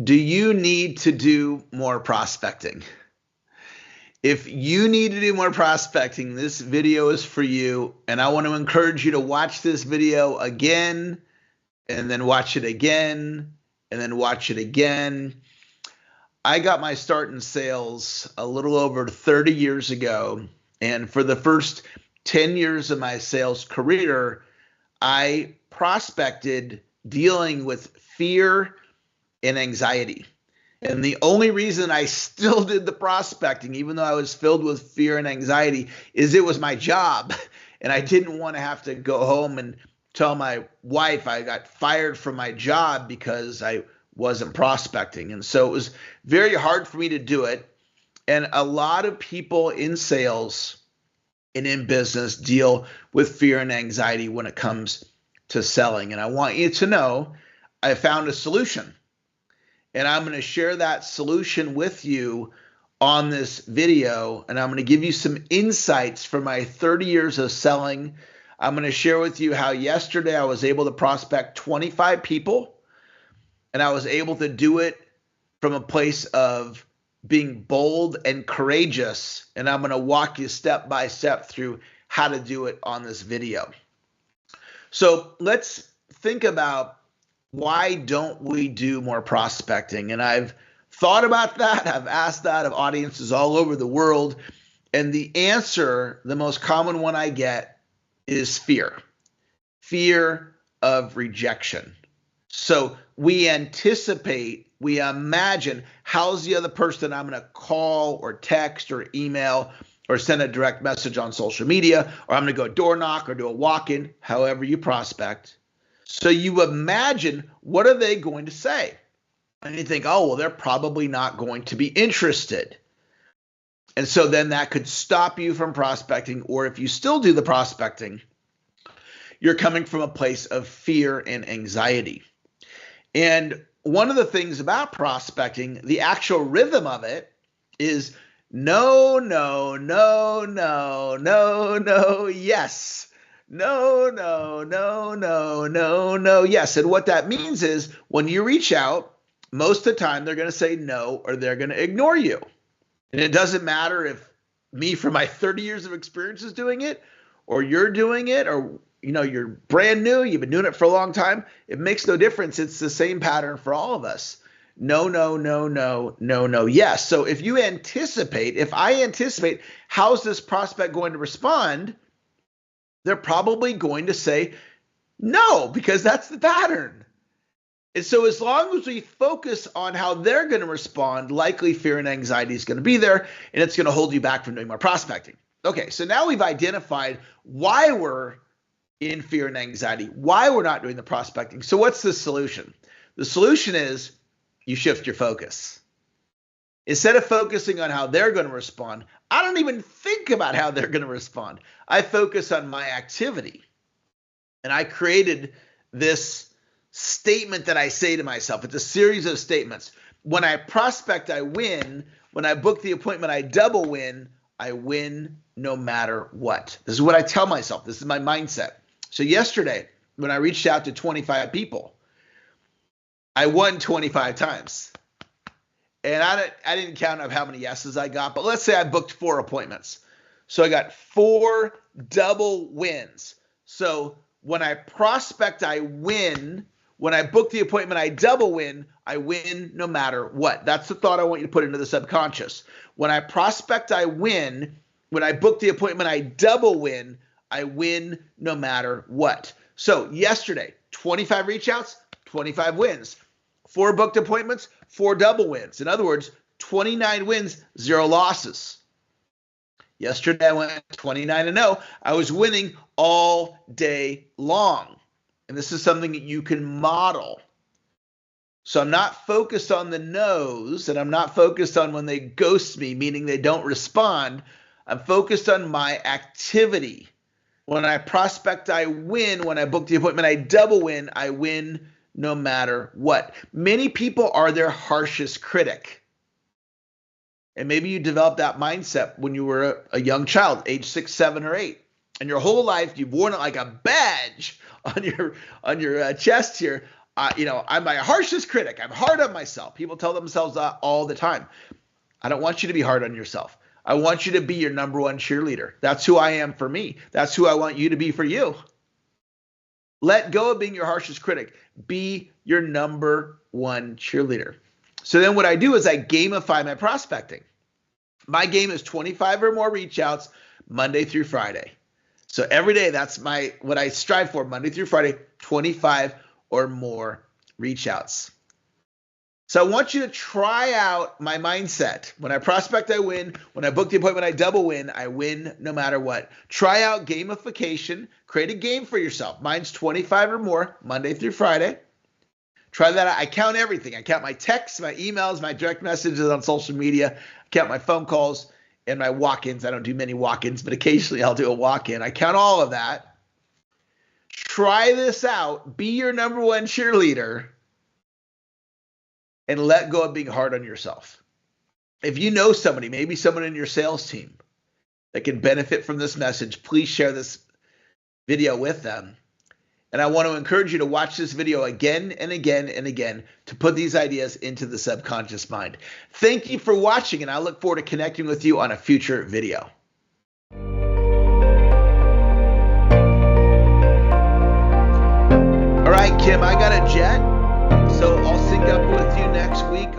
Do you need to do more prospecting? If you need to do more prospecting, this video is for you. And I want to encourage you to watch this video again, and then watch it again, and then watch it again. I got my start in sales a little over 30 years ago. And for the first 10 years of my sales career, I prospected dealing with fear and anxiety. And the only reason I still did the prospecting, even though I was filled with fear and anxiety, is it was my job. And I didn't want to have to go home and tell my wife I got fired from my job because I wasn't prospecting. And so it was very hard for me to do it. And a lot of people in sales and in business deal with fear and anxiety when it comes to selling. And I want you to know I found a solution. And I'm going to share that solution with you on this video. And I'm going to give you some insights from my 30 years of selling. I'm going to share with you how yesterday I was able to prospect 25 people. And I was able to do it from a place of being bold and courageous. And I'm going to walk you step by step through how to do it on this video. So let's think about, why don't we do more prospecting? And I've thought about that. I've asked that of audiences all over the world. And the answer, the most common one I get, is fear. Fear of rejection. So we anticipate, we imagine, how's the other person I'm going to call or text or email or send a direct message on social media, or I'm going to go door knock or do a walk-in, however you prospect. So you imagine, what are they going to say? And you think, oh, well, they're probably not going to be interested. And so then that could stop you from prospecting. Or if you still do the prospecting, you're coming from a place of fear and anxiety. And one of the things about prospecting, the actual rhythm of it is no, no, no, no, no, no, yes. No, no, no, no, no, no, yes. And what that means is when you reach out, most of the time they're going to say no, or they're going to ignore you. And it doesn't matter if me from my 30 years of experience is doing it, or you're doing it, or you're brand new, you've been doing it for a long time. It makes no difference. It's the same pattern for all of us. No, no, no, no, no, no, yes. So if I anticipate how's this prospect going to respond, they're probably going to say no, because that's the pattern. And so as long as we focus on how they're going to respond, likely fear and anxiety is going to be there, and it's going to hold you back from doing more prospecting. Okay, so now we've identified why we're in fear and anxiety, why we're not doing the prospecting. So what's the solution? The solution is you shift your focus. Instead of focusing on how they're going to respond, I don't even think about how they're going to respond. I focus on my activity. And I created this statement that I say to myself. It's a series of statements. When I prospect, I win. When I book the appointment, I double win. I win no matter what. This is what I tell myself. This is my mindset. So yesterday, when I reached out to 25 people, I won 25 times. And I didn't count up how many yeses I got, but let's say I booked 4 appointments. So I got 4 double wins. So when I prospect, I win. When I book the appointment, I double win. I win no matter what. That's the thought I want you to put into the subconscious. When I prospect, I win. When I book the appointment, I double win. I win no matter what. So yesterday, 25 reach outs, 25 wins. 4 booked appointments, 4 double wins. In other words, 29 wins, 0 losses. Yesterday I went 29-0. I was winning all day long. And this is something that you can model. So I'm not focused on the no's, and I'm not focused on when they ghost me, meaning they don't respond. I'm focused on my activity. When I prospect, I win. When I book the appointment, I double win. I win no matter what. Many people are their harshest critic. And maybe you developed that mindset when you were a young child, age 6, 7, or 8. And your whole life, you've worn it like a badge on your chest here. I'm my harshest critic. I'm hard on myself. People tell themselves that all the time. I don't want you to be hard on yourself. I want you to be your number one cheerleader. That's who I am for me. That's who I want you to be for you. Let go of being your harshest critic. Be your number one cheerleader. So then what I do is I gamify my prospecting. My game is 25 or more reach outs Monday through Friday. So every day, that's what I strive for, Monday through Friday, 25 or more reach outs. So I want you to try out my mindset. When I prospect, I win. When I book the appointment, I double win. I win no matter what. Try out gamification. Create a game for yourself. Mine's 25 or more, Monday through Friday. Try that out. I count everything. I count my texts, my emails, my direct messages on social media. I count my phone calls and my walk-ins. I don't do many walk-ins, but occasionally I'll do a walk-in. I count all of that. Try this out. Be your number one cheerleader. And let go of being hard on yourself. If you know somebody, maybe someone in your sales team that can benefit from this message, please share this video with them. And I want to encourage you to watch this video again and again and again to put these ideas into the subconscious mind. Thank you for watching, and I look forward to connecting with you on a future video. All right, Kim, I got a jet. So I'll sync up with you next week